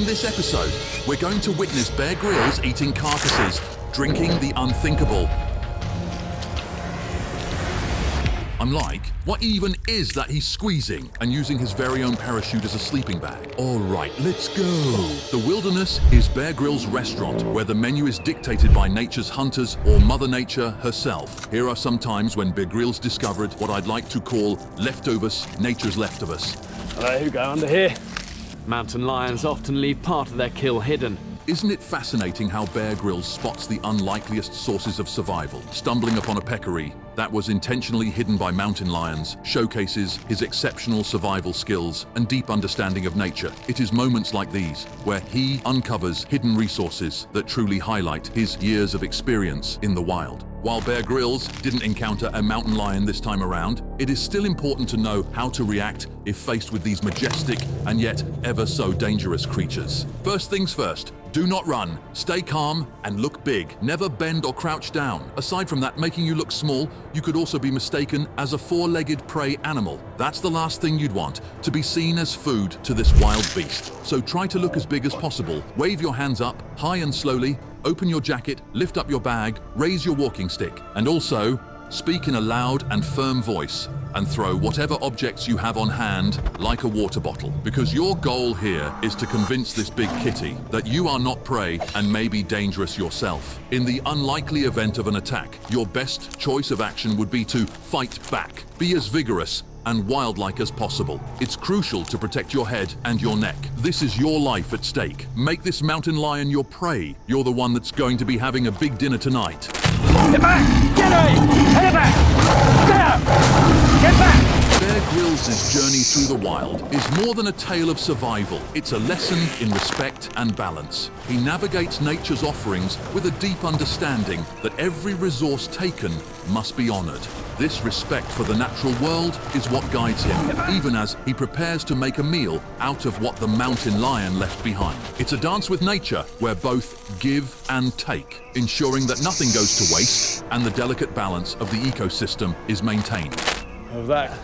In this episode, we're going to witness Bear Grylls eating carcasses, drinking the unthinkable. I'm like, what even is that he's squeezing and using his very own parachute as a sleeping bag? All right, let's go. The wilderness is Bear Grylls' restaurant, where the menu is dictated by nature's hunters or Mother Nature herself. Here are some times when Bear Grylls discovered what I'd like to call leftovers, nature's leftovers. Hello, who go under here? Mountain lions often leave part of their kill hidden. Isn't it fascinating how Bear Grylls spots the unlikeliest sources of survival? Stumbling upon a peccary that was intentionally hidden by mountain lions showcases his exceptional survival skills and deep understanding of nature. It is moments like these where he uncovers hidden resources that truly highlight his years of experience in the wild. While Bear Grylls didn't encounter a mountain lion this time around, it is still important to know how to react if faced with these majestic and yet ever so dangerous creatures. First things first, do not run, stay calm, and look big. Never bend or crouch down. Aside from that making you look small, you could also be mistaken as a four-legged prey animal. That's the last thing you'd want, to be seen as food to this wild beast. So try to look as big as possible. Wave your hands up, high and slowly, open your jacket, lift up your bag, raise your walking stick, and also speak in a loud and firm voice and throw whatever objects you have on hand like a water bottle, because your goal here is to convince this big kitty that you are not prey and may be dangerous yourself. In the unlikely event of an attack, your best choice of action would be to fight back. Be as vigorous and wildlike as possible. It's crucial to protect your head and your neck. This is your life at stake. Make this mountain lion your prey. You're the one that's going to be having a big dinner tonight. Get back! Get away! Head back! Get out! Get back! Bear Grylls' journey through the wild is more than a tale of survival. It's a lesson in respect and balance. He navigates nature's offerings with a deep understanding that every resource taken must be honored. This respect for the natural world is what guides him, even as he prepares to make a meal out of what the mountain lion left behind. It's a dance with nature where both give and take, ensuring that nothing goes to waste and the delicate balance of the ecosystem is maintained. Of that,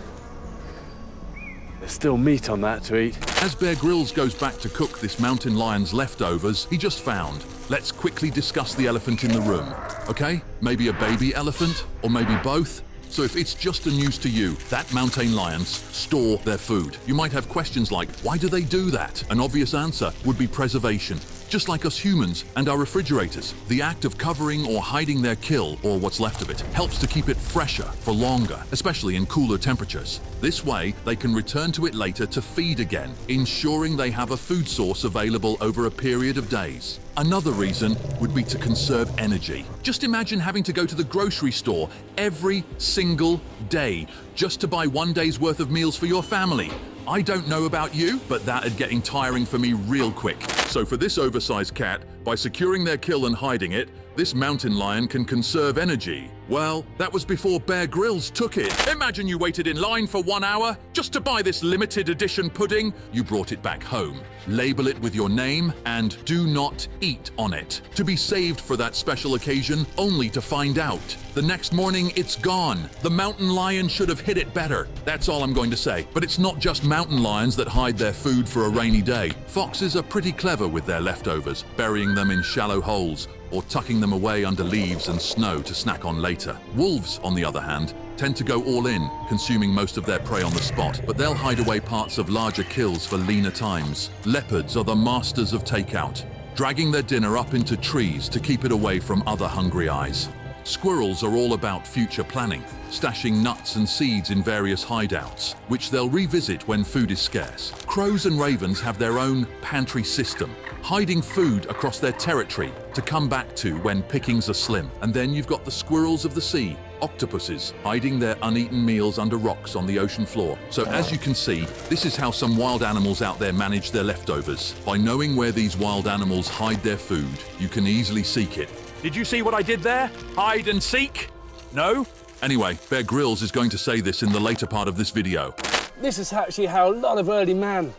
there's still meat on that to eat. As Bear Grylls goes back to cook this mountain lion's leftovers he just found, let's quickly discuss the elephant in the room, okay? Maybe a baby elephant, or maybe both? So if it's just the news to you that mountain lions store their food, you might have questions like, why do they do that? An obvious answer would be preservation. Just like us humans and our refrigerators, the act of covering or hiding their kill, or what's left of it, helps to keep it fresher for longer, especially in cooler temperatures. This way, they can return to it later to feed again, ensuring they have a food source available over a period of days. Another reason would be to conserve energy. Just imagine having to go to the grocery store every single day just to buy one day's worth of meals for your family. I don't know about you, but that'd getting tiring for me real quick. So for this oversized cat, by securing their kill and hiding it, this mountain lion can conserve energy. Well, that was before Bear Grylls took it. Imagine you waited in line for 1 hour just to buy this limited edition pudding. You brought it back home. Label it with your name and do not eat on it. To be saved for that special occasion, only to find out the next morning it's gone. The mountain lion should have hid it better. That's all I'm going to say. But it's not just mountain lions that hide their food for a rainy day. Foxes are pretty clever with their leftovers, burying them in shallow holes or tucking them away under leaves and snow to snack on later. Wolves, on the other hand, tend to go all in, consuming most of their prey on the spot, but they'll hide away parts of larger kills for leaner times. Leopards are the masters of takeout, dragging their dinner up into trees to keep it away from other hungry eyes. Squirrels are all about future planning, stashing nuts and seeds in various hideouts, which they'll revisit when food is scarce. Crows and ravens have their own pantry system, hiding food across their territory to come back to when pickings are slim. And then you've got the squirrels of the sea, octopuses, hiding their uneaten meals under rocks on the ocean floor. So as you can see, this is how some wild animals out there manage their leftovers. By knowing where these wild animals hide their food, you can easily seek it. Did you see what I did there? Hide and seek? No? Anyway, Bear Grylls is going to say this in the later part of this video. This is actually how a lot of early man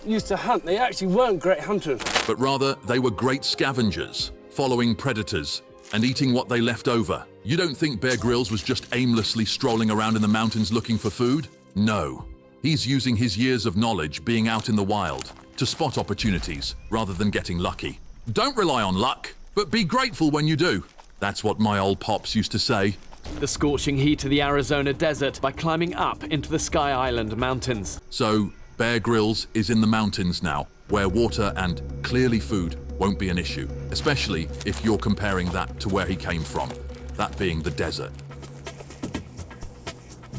used to hunt. They actually weren't great hunters. But rather, they were great scavengers, following predators and eating what they left over. You don't think Bear Grylls was just aimlessly strolling around in the mountains looking for food? No. He's using his years of knowledge being out in the wild to spot opportunities rather than getting lucky. Don't rely on luck, but be grateful when you do. That's what my old pops used to say. The scorching heat of the Arizona desert by climbing up into the Sky Island mountains. So, Bear Grylls is in the mountains now, where water and clearly food won't be an issue, especially if you're comparing that to where he came from, that being the desert.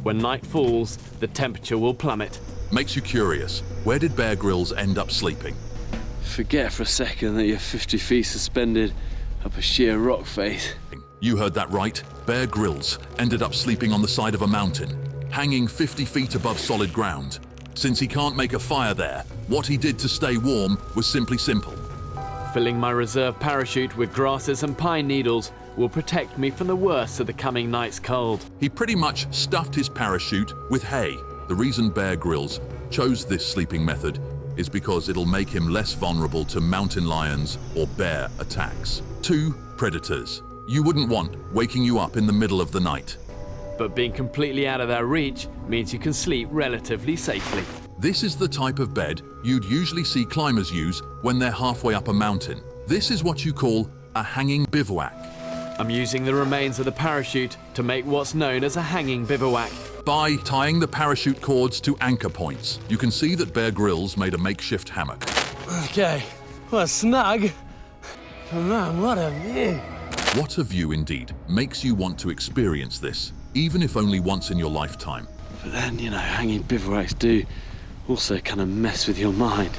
When night falls, the temperature will plummet. Makes you curious, where did Bear Grylls end up sleeping? Forget for a second that you're 50 feet suspended up a sheer rock face. You heard that right. Bear Grylls ended up sleeping on the side of a mountain, hanging 50 feet above solid ground. Since he can't make a fire there, what he did to stay warm was simply simple. Filling my reserve parachute with grasses and pine needles will protect me from the worst of the coming night's cold. He pretty much stuffed his parachute with hay. The reason Bear Grylls chose this sleeping method is because it'll make him less vulnerable to mountain lions or bear attacks. 2 predators you wouldn't want waking you up in the middle of the night. But being completely out of their reach means you can sleep relatively safely. This is the type of bed you'd usually see climbers use when they're halfway up a mountain. This is what you call a hanging bivouac. I'm using the remains of the parachute to make what's known as a hanging bivouac. By tying the parachute cords to anchor points, you can see that Bear Grylls made a makeshift hammock. Okay, well, snug. Oh man, what a view. What a view indeed. Makes you want to experience this, even if only once in your lifetime. But then, hanging bivouacs do also kind of mess with your mind.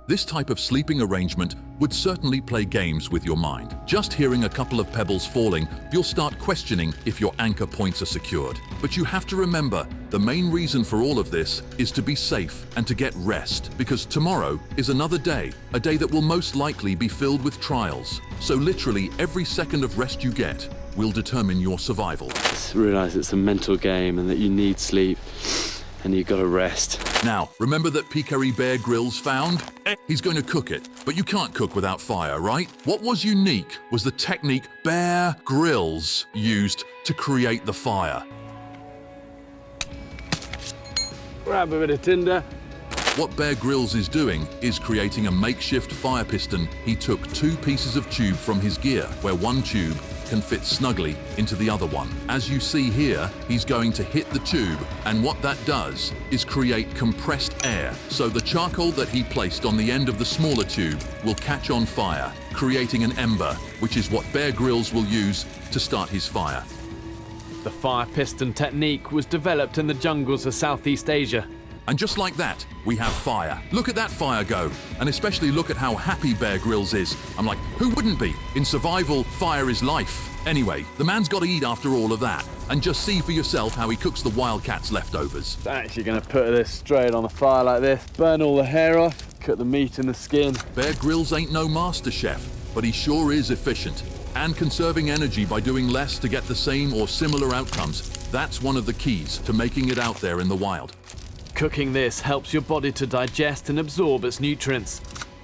This type of sleeping arrangement would certainly play games with your mind. Just hearing a couple of pebbles falling, you'll start questioning if your anchor points are secured. But you have to remember, the main reason for all of this is to be safe and to get rest, because tomorrow is another day, a day that will most likely be filled with trials. So literally every second of rest you get will determine your survival. Just realise it's a mental game and that you need sleep and you've got to rest. Now, remember that peakery Bear Grylls found? He's going to cook it, but you can't cook without fire, right? What was unique was the technique Bear Grylls used to create the fire. Grab a bit of tinder. What Bear Grylls is doing is creating a makeshift fire piston. He took 2 pieces of tube from his gear, where one tube can fit snugly into the other one. As you see here, he's going to hit the tube, and what that does is create compressed air. So the charcoal that he placed on the end of the smaller tube will catch on fire, creating an ember, which is what Bear Grylls will use to start his fire. The fire piston technique was developed in the jungles of Southeast Asia. And just like that, we have fire. Look at that fire go. And especially look at how happy Bear Grylls is. I'm like, who wouldn't be? In survival, fire is life. Anyway, the man's got to eat after all of that. And just see for yourself how he cooks the wildcat's leftovers. Actually going to put this straight on the fire like this, burn all the hair off, cut the meat and the skin. Bear Grylls ain't no master chef, but he sure is efficient. And conserving energy by doing less to get the same or similar outcomes. That's one of the keys to making it out there in the wild. Cooking this helps your body to digest and absorb its nutrients.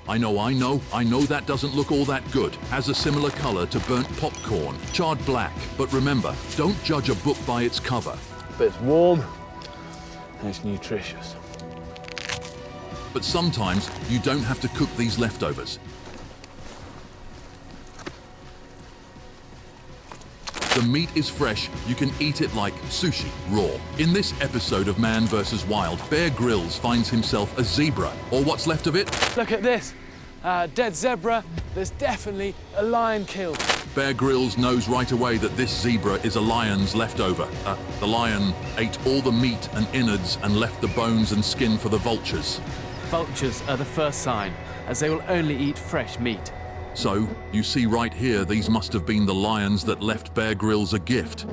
I know that doesn't look all that good. Has a similar color to burnt popcorn, charred black. But remember, don't judge a book by its cover. But it's warm and it's nutritious. But sometimes you don't have to cook these leftovers. The meat is fresh, you can eat it like sushi, raw. In this episode of Man vs. Wild, Bear Grylls finds himself a zebra, or what's left of it. Look at this. Dead zebra. There's definitely a lion killed. Bear Grylls knows right away that this zebra is a lion's leftover. The lion ate all the meat and innards and left the bones and skin for the vultures. Vultures are the first sign, as they will only eat fresh meat. So, you see right here, these must have been the lions that left Bear Grylls a gift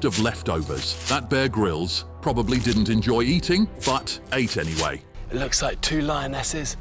of leftovers. That Bear Grylls probably didn't enjoy eating, but ate anyway. It looks like 2 lionesses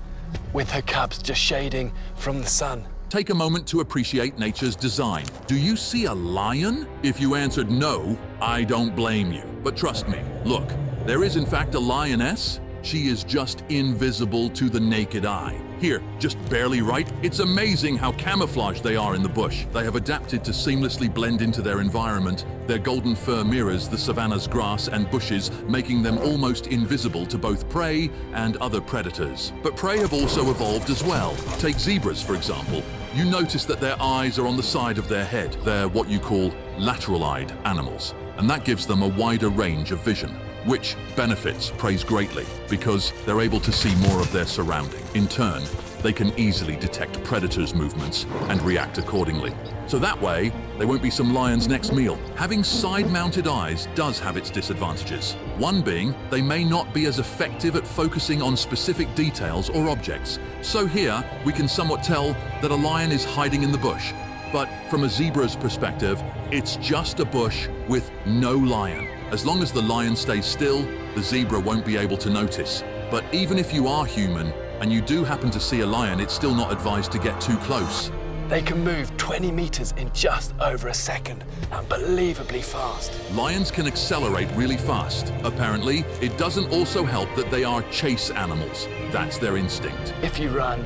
with her cubs just shading from the sun. Take a moment to appreciate nature's design. Do you see a lion? If you answered no, I don't blame you. But trust me, look, there is in fact a lioness. She is just invisible to the naked eye. Here, just barely right. It's amazing how camouflaged they are in the bush. They have adapted to seamlessly blend into their environment. Their golden fur mirrors the savanna's grass and bushes, making them almost invisible to both prey and other predators. But prey have also evolved as well. Take zebras, for example. You notice that their eyes are on the side of their head. They're what you call lateral-eyed animals, and that gives them a wider range of vision, which benefits prey greatly because they're able to see more of their surrounding. In turn, they can easily detect predators' movements and react accordingly. So that way, they won't be some lion's next meal. Having side-mounted eyes does have its disadvantages. One being, they may not be as effective at focusing on specific details or objects. So here, we can somewhat tell that a lion is hiding in the bush. But from a zebra's perspective, it's just a bush with no lion. As long as the lion stays still, the zebra won't be able to notice. But even if you are human and you do happen to see a lion, it's still not advised to get too close. They can move 20 meters in just over a second, unbelievably fast. Lions can accelerate really fast. Apparently, it doesn't also help that they are chase animals. That's their instinct. If you run,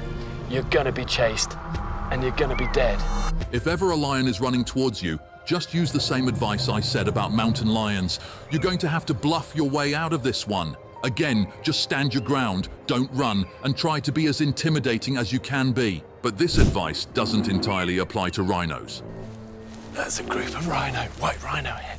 you're gonna be chased, and you're gonna be dead. If ever a lion is running towards you, just use the same advice I said about mountain lions. You're going to have to bluff your way out of this one. Again, just stand your ground, don't run, and try to be as intimidating as you can be. But this advice doesn't entirely apply to rhinos. There's a group of white rhino here.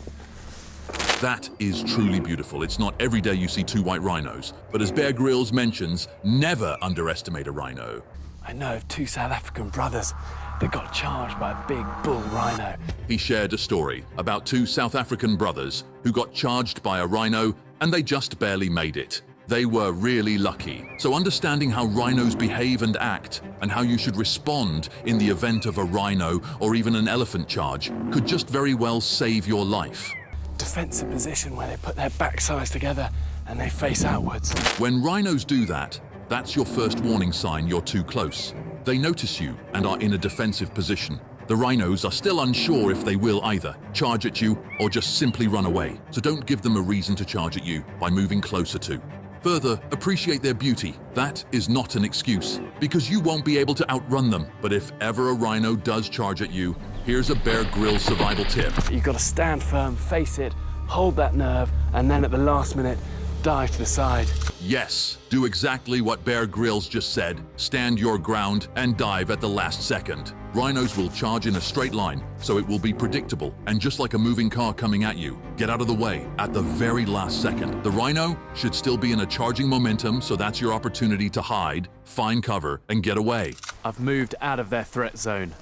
That is truly beautiful. It's not every day you see two white rhinos. But as Bear Grylls mentions, never underestimate a rhino. I know of two South African brothers that got charged by a big bull rhino. He shared a story about two South African brothers who got charged by a rhino and they just barely made it. They were really lucky. So understanding how rhinos behave and act and how you should respond in the event of a rhino or even an elephant charge could just very well save your life. Defensive position where they put their backsides together and they face outwards. When rhinos do that, that's your first warning sign you're too close. They notice you and are in a defensive position. The rhinos are still unsure if they will either charge at you or just simply run away. So don't give them a reason to charge at you by moving closer to. Further, appreciate their beauty. That is not an excuse, because you won't be able to outrun them. But if ever a rhino does charge at you, here's a Bear Grylls survival tip. You've got to stand firm, face it, hold that nerve, and then at the last minute, dive to the side. Yes, do exactly what Bear Grylls just said. Stand your ground and dive at the last second. Rhinos will charge in a straight line, so it will be predictable. And just like a moving car coming at you, get out of the way at the very last second. The rhino should still be in a charging momentum, so that's your opportunity to hide, find cover, and get away. I've moved out of their threat zone,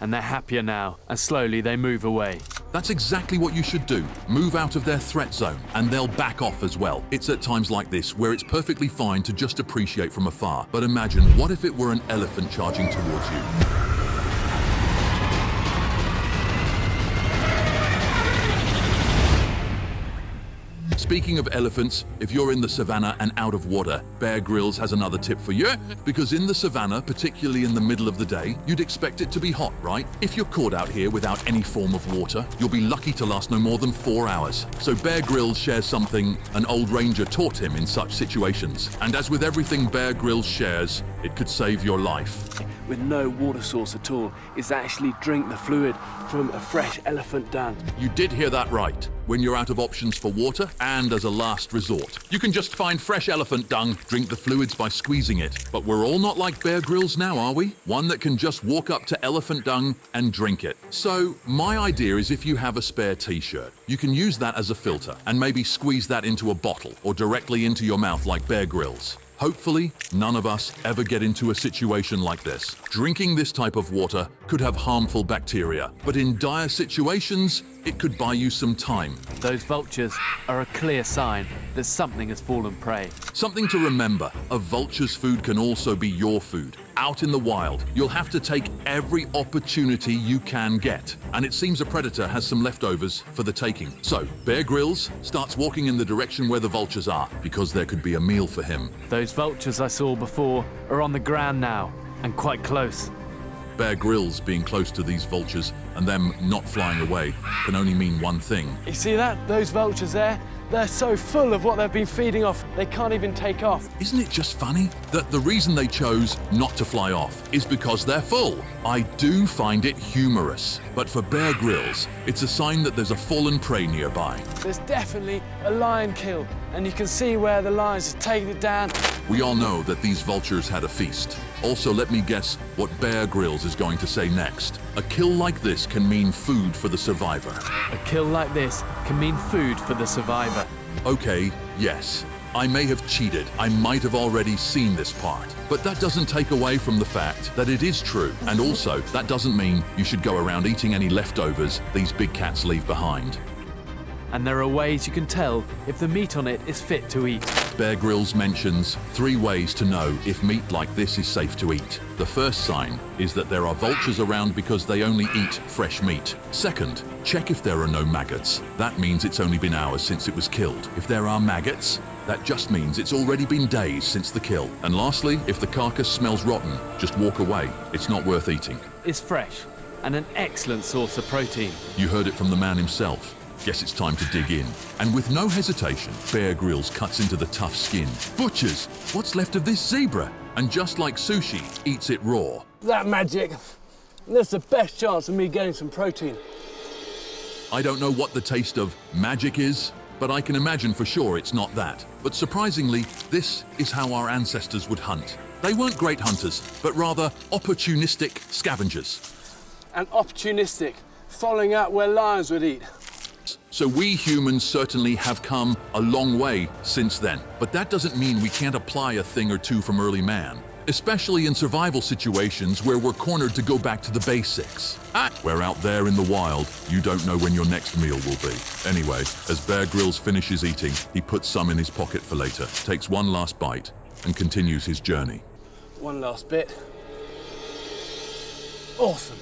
and they're happier now, and slowly they move away. That's exactly what you should do. Move out of their threat zone, and they'll back off as well. It's at times like this where it's perfectly fine to just appreciate from afar. But imagine, what if it were an elephant charging towards you? Speaking of elephants, if you're in the savannah and out of water, Bear Grylls has another tip for you. Because in the savannah, particularly in the middle of the day, you'd expect it to be hot, right? If you're caught out here without any form of water, you'll be lucky to last no more than 4 hours. So Bear Grylls shares something an old ranger taught him in such situations. And as with everything Bear Grylls shares, it could save your life. With no water source at all, is actually drink the fluid from a fresh elephant dung. You did hear that right. When you're out of options for water, and as a last resort, you can just find fresh elephant dung, drink the fluids by squeezing it. But we're all not like Bear Grylls now, are we? One that can just walk up to elephant dung and drink it. So my idea is, if you have a spare t-shirt, you can use that as a filter and maybe squeeze that into a bottle or directly into your mouth like Bear Grylls. Hopefully, none of us ever get into a situation like this. Drinking this type of water could have harmful bacteria, but in dire situations, it could buy you some time. Those vultures are a clear sign that something has fallen prey. Something to remember, a vulture's food can also be your food. Out in the wild, you'll have to take every opportunity you can get. And it seems a predator has some leftovers for the taking. So, Bear Grylls starts walking in the direction where the vultures are, because there could be a meal for him. Those vultures I saw before are on the ground now, and quite close. Bear Grylls being close to these vultures and them not flying away can only mean one thing. You see that? Those vultures there? They're so full of what they've been feeding off, they can't even take off. Isn't it just funny that the reason they chose not to fly off is because they're full? I do find it humorous, but for Bear Grylls, it's a sign that there's a fallen prey nearby. There's definitely a lion kill, and you can see where the lions have taken it down. We all know that these vultures had a feast. Also, let me guess what Bear Grylls is going to say next. A kill like this can mean food for the survivor. A kill like this can mean food for the survivor. Okay, yes. I may have cheated. I might have already seen this part. But that doesn't take away from the fact that it is true. And also, that doesn't mean you should go around eating any leftovers these big cats leave behind. And there are ways you can tell if the meat on it is fit to eat. Bear Grylls mentions 3 ways to know if meat like this is safe to eat. The first sign is that there are vultures around because they only eat fresh meat. Second, check if there are no maggots. That means it's only been hours since it was killed. If there are maggots, that just means it's already been days since the kill. And lastly, if the carcass smells rotten, just walk away. It's not worth eating. It's fresh and an excellent source of protein. You heard it from the man himself. Guess it's time to dig in. And with no hesitation, Bear Grylls cuts into the tough skin. Butchers, what's left of this zebra? And just like sushi, eats it raw. That magic. That's the best chance of me getting some protein. I don't know what the taste of magic is, but I can imagine for sure it's not that. But surprisingly, this is how our ancestors would hunt. They weren't great hunters, but rather opportunistic scavengers. And opportunistic, following out where lions would eat. So we humans certainly have come a long way since then. But that doesn't mean we can't apply a thing or two from early man, especially in survival situations where we're cornered to go back to the basics. Where out there in the wild, you don't know when your next meal will be. Anyway, as Bear Grylls finishes eating, he puts some in his pocket for later, takes one last bite, and continues his journey. One last bit. Awesome.